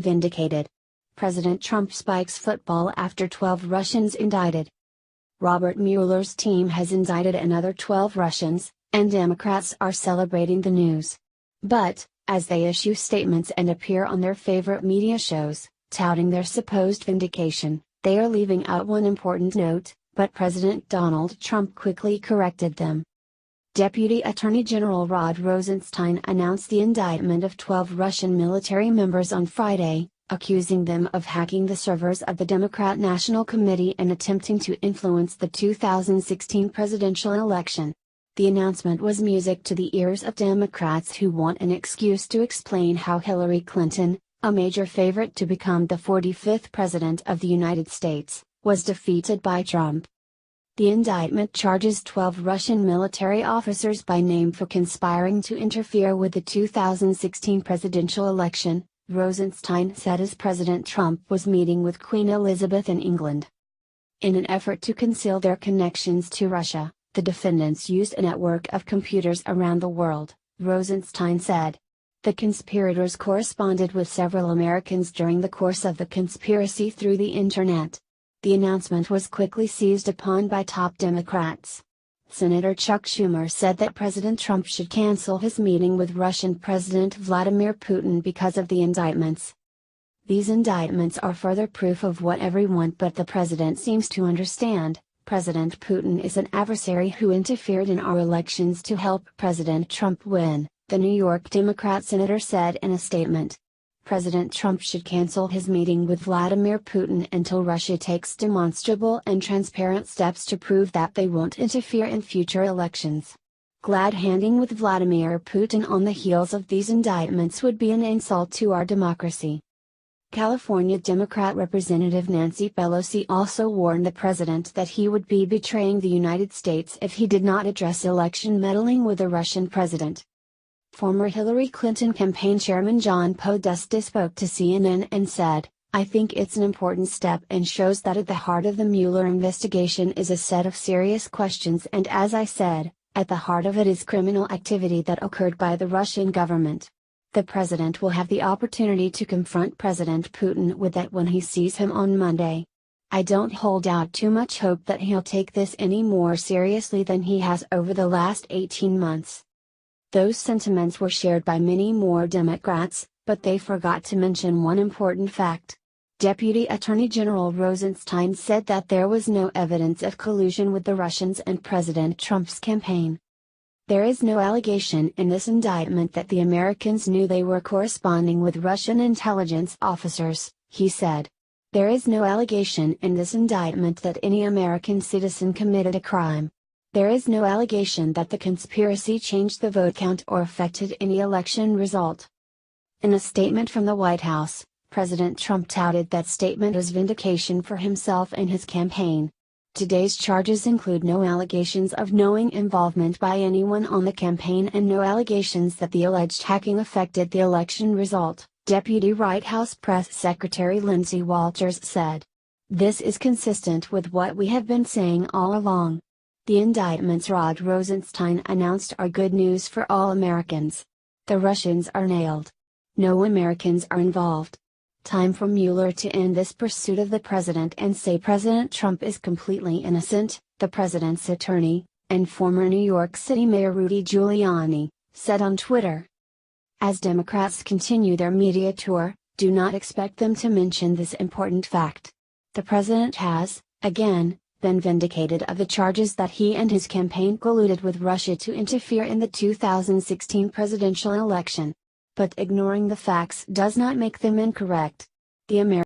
Vindicated. President Trump spikes football after 12 Russians indicted. Robert Mueller's team has indicted another 12 Russians, and Democrats are celebrating the news. But, as they issue statements and appear on their favorite media shows, touting their supposed vindication, they are leaving out one important note, but President Donald Trump quickly corrected them. Deputy Attorney General Rod Rosenstein announced the indictment of 12 Russian military members on Friday, accusing them of hacking the servers of the Democrat National Committee and attempting to influence the 2016 presidential election. The announcement was music to the ears of Democrats who want an excuse to explain how Hillary Clinton, a major favorite to become the 45th President of the United States, was defeated by Trump. The indictment charges 12 Russian military officers by name for conspiring to interfere with the 2016 presidential election, Rosenstein said as President Trump was meeting with Queen Elizabeth in England. In an effort to conceal their connections to Russia, the defendants used a network of computers around the world, Rosenstein said. The conspirators corresponded with several Americans during the course of the conspiracy through the Internet. The announcement was quickly seized upon by top Democrats. Senator Chuck Schumer said that President Trump should cancel his meeting with Russian President Vladimir Putin because of the indictments. These indictments are further proof of what everyone but the president seems to understand. President Putin is an adversary who interfered in our elections to help President Trump win, the New York Democrat senator said in a statement. President Trump should cancel his meeting with Vladimir Putin until Russia takes demonstrable and transparent steps to prove that they won't interfere in future elections. Glad-handing with Vladimir Putin on the heels of these indictments would be an insult to our democracy. California Democrat Representative Nancy Pelosi also warned the president that he would be betraying the United States if he did not address election meddling with the Russian president. Former Hillary Clinton campaign chairman John Podesta spoke to CNN and said, "I think it's an important step and shows that at the heart of the Mueller investigation is a set of serious questions, and as I said, at the heart of it is criminal activity that occurred by the Russian government. The president will have the opportunity to confront President Putin with that when he sees him on Monday. I don't hold out too much hope that he'll take this any more seriously than he has over the last 18 months. Those sentiments were shared by many more Democrats, but they forgot to mention one important fact. Deputy Attorney General Rosenstein said that there was no evidence of collusion with the Russians and President Trump's campaign. There is no allegation in this indictment that the Americans knew they were corresponding with Russian intelligence officers, he said. There is no allegation in this indictment that any American citizen committed a crime. There is no allegation that the conspiracy changed the vote count or affected any election result." In a statement from the White House, President Trump touted that statement as vindication for himself and his campaign. Today's charges include no allegations of knowing involvement by anyone on the campaign and no allegations that the alleged hacking affected the election result, Deputy White House Press Secretary Lindsey Walters said. "This is consistent with what we have been saying all along. The indictments Rod Rosenstein announced are good news for all Americans. The Russians are nailed. No Americans are involved. Time for Mueller to end this pursuit of the president and say President Trump is completely innocent," the president's attorney, and former New York City Mayor Rudy Giuliani, said on Twitter. As Democrats continue their media tour, do not expect them to mention this important fact. The president has, again, been vindicated of the charges that he and his campaign colluded with Russia to interfere in the 2016 presidential election. But ignoring the facts does not make them incorrect. The American